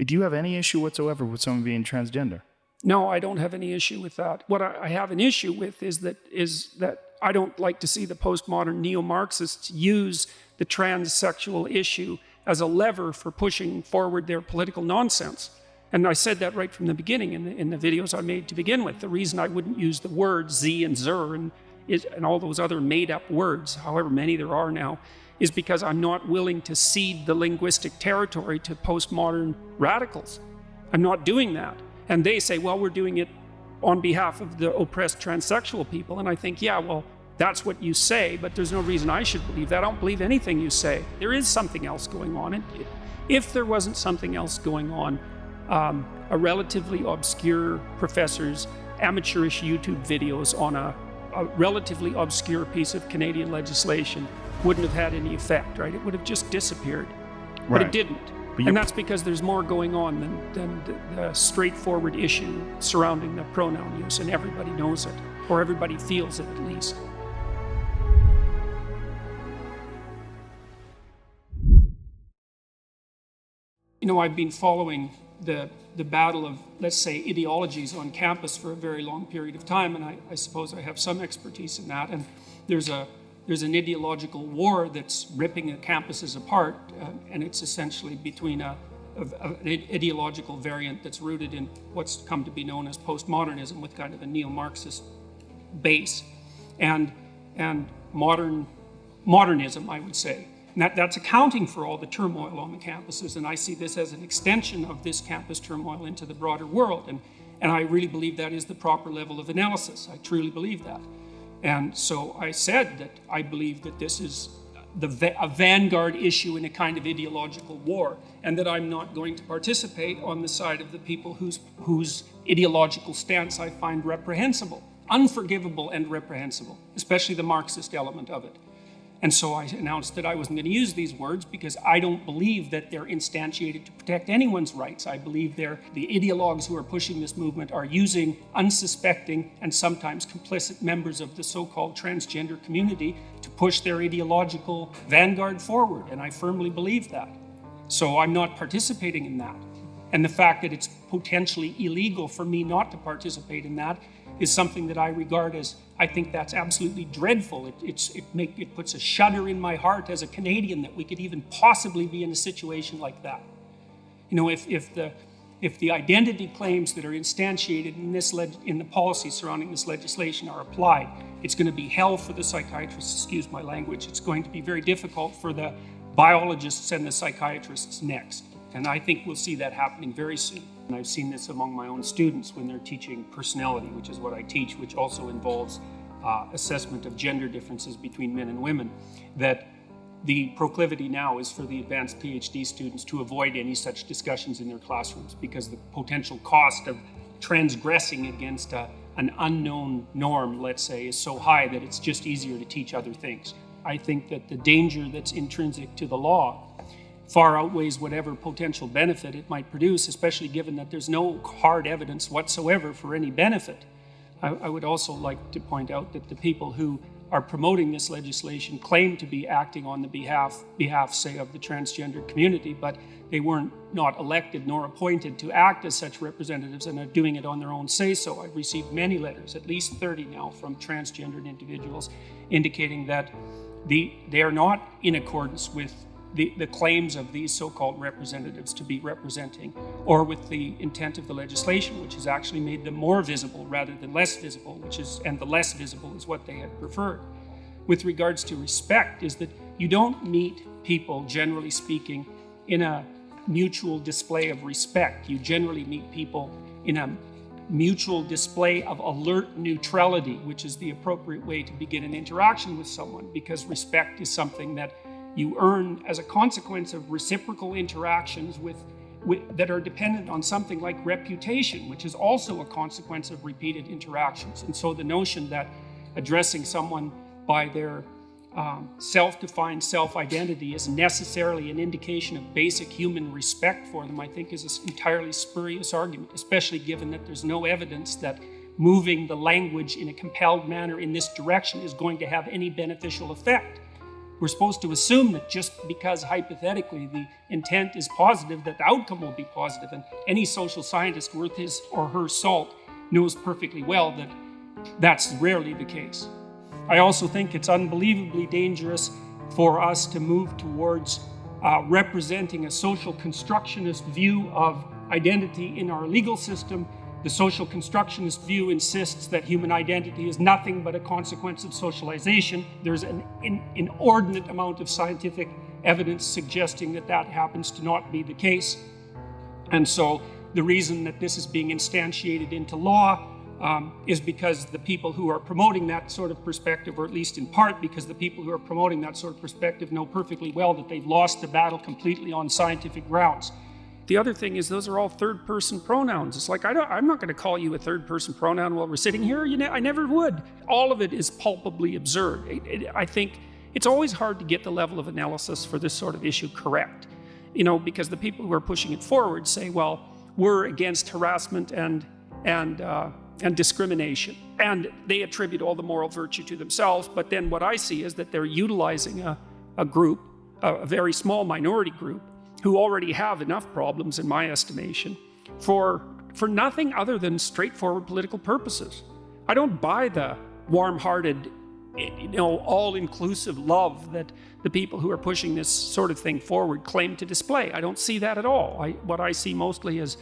Do you have any issue whatsoever with someone being transgender? No, I don't have any issue with that. What I have an issue with is that I don't like to see the postmodern neo-Marxists use the transsexual issue as a lever for pushing forward their political nonsense. And I said that right from the beginning in the videos I made to begin with. The reason I wouldn't use the words Z and Zer and all those other made-up words, however many there are now, is because I'm not willing to cede the linguistic territory to postmodern radicals. I'm not doing that. And they say, well, we're doing it on behalf of the oppressed transsexual people. And I think, yeah, well, that's what you say, but there's no reason I should believe that. I don't believe anything you say. There is something else going on. If there wasn't something else going on, a relatively obscure professor's amateurish YouTube videos on a relatively obscure piece of Canadian legislation wouldn't have had any effect, right? It would have just disappeared. Right. But it didn't. And that's because there's more going on than the straightforward issue surrounding the pronoun use, and everybody knows it, or everybody feels it at least. You know, I've been following the battle of, let's say, ideologies on campus for a very long period of time, and I suppose I have some expertise in that. And there's an ideological war that's ripping the campuses apart, and it's essentially between an ideological variant that's rooted in what's come to be known as postmodernism, with kind of a neo-Marxist base, and modernism, I would say. And that's accounting for all the turmoil on the campuses, and I see this as an extension of this campus turmoil into the broader world, and I really believe that is the proper level of analysis. I truly believe that. And so I said that I believe that this is a vanguard issue in a kind of ideological war, and that I'm not going to participate on the side of the people whose ideological stance I find reprehensible, unforgivable and reprehensible, especially the Marxist element of it. And so I announced that I wasn't going to use these words because I don't believe that they're instantiated to protect anyone's rights. I believe the ideologues who are pushing this movement are using unsuspecting and sometimes complicit members of the so-called transgender community to push their ideological vanguard forward, and I firmly believe that. So I'm not participating in that. And the fact that it's potentially illegal for me not to participate in that is something that I regard as, I think that's absolutely dreadful. It puts a shudder in my heart as a Canadian that we could even possibly be in a situation like that. You know, if the identity claims that are instantiated in the policy surrounding this legislation are applied, it's going to be hell for the psychiatrists, excuse my language. It's going to be very difficult for the biologists and the psychiatrists next. And I think we'll see that happening very soon. And I've seen this among my own students when they're teaching personality, which is what I teach, which also involves assessment of gender differences between men and women, that the proclivity now is for the advanced PhD students to avoid any such discussions in their classrooms, because the potential cost of transgressing against an unknown norm, let's say, is so high that it's just easier to teach other things. I think that the danger that's intrinsic to the law far outweighs whatever potential benefit it might produce, especially given that there's no hard evidence whatsoever for any benefit. I would also like to point out that the people who are promoting this legislation claim to be acting on the behalf, say, of the transgender community, but they weren't not elected nor appointed to act as such representatives and are doing it on their own say-so. I've received many letters, at least 30 now, from transgendered individuals indicating that they are not in accordance with the claims of these so-called representatives to be representing, or with the intent of the legislation, which has actually made them more visible rather than less visible, and the less visible is what they had preferred. With regards to respect, is that you don't meet people, generally speaking, in a mutual display of respect. You generally meet people in a mutual display of alert neutrality, which is the appropriate way to begin an interaction with someone, because respect is something that you earn as a consequence of reciprocal interactions that are dependent on something like reputation, which is also a consequence of repeated interactions. And so the notion that addressing someone by their self-defined self-identity is necessarily an indication of basic human respect for them, I think is an entirely spurious argument, especially given that there's no evidence that moving the language in a compelled manner in this direction is going to have any beneficial effect. We're supposed to assume that just because hypothetically the intent is positive, that the outcome will be positive. And any social scientist worth his or her salt knows perfectly well that that's rarely the case. I also think it's unbelievably dangerous for us to move towards representing a social constructionist view of identity in our legal system. The social constructionist view insists that human identity is nothing but a consequence of socialization. There's an inordinate amount of scientific evidence suggesting that that happens to not be the case. And so the reason that this is being instantiated into law is because the people who are promoting that sort of perspective, or at least in part because the people who are promoting that sort of perspective know perfectly well that they've lost the battle completely on scientific grounds. The other thing is those are all third-person pronouns. It's like, I'm not going to call you a third-person pronoun while we're sitting here. I never would. All of it is palpably absurd. I think it's always hard to get the level of analysis for this sort of issue correct. Because the people who are pushing it forward say, well, we're against harassment and discrimination. And they attribute all the moral virtue to themselves. But then what I see is that they're utilizing a group, a very small minority group, who already have enough problems, in my estimation, for nothing other than straightforward political purposes. I don't buy the warm-hearted, all-inclusive love that the people who are pushing this sort of thing forward claim to display. I don't see that at all. What I see mostly is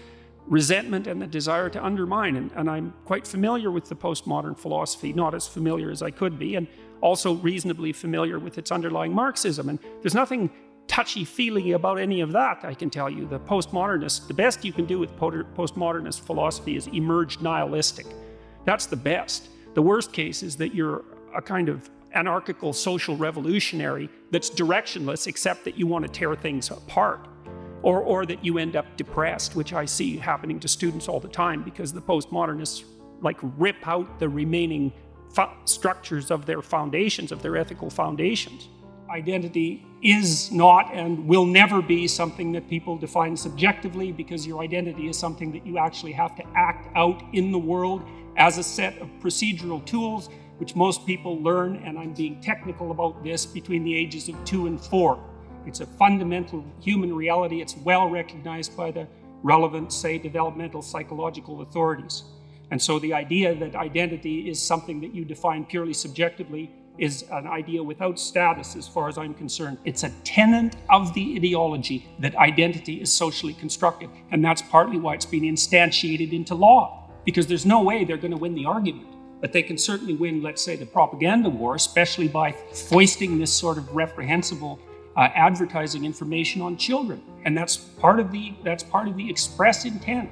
resentment and the desire to undermine. And I'm quite familiar with the postmodern philosophy, not as familiar as I could be, and also reasonably familiar with its underlying Marxism. And there's nothing touchy-feely about any of that, I can tell you. The postmodernists, the best you can do with postmodernist philosophy is emerge nihilistic. That's the best. The worst case is that you're a kind of anarchical social revolutionary that's directionless, except that you want to tear things apart. Or that you end up depressed, which I see happening to students all the time, because the postmodernists rip out the remaining structures of their foundations, of their ethical foundations. Identity is not and will never be something that people define subjectively, because your identity is something that you actually have to act out in the world as a set of procedural tools, which most people learn, and I'm being technical about this, between the ages of 2 and 4. It's a fundamental human reality. It's well recognized by the relevant, say, developmental psychological authorities. And so the idea that identity is something that you define purely subjectively is an idea without status as far as I'm concerned. It's a tenet of the ideology that identity is socially constructed. And that's partly why it's been instantiated into law, because there's no way they're going to win the argument. But they can certainly win, let's say, the propaganda war, especially by foisting this sort of reprehensible advertising information on children. And that's part of the express intent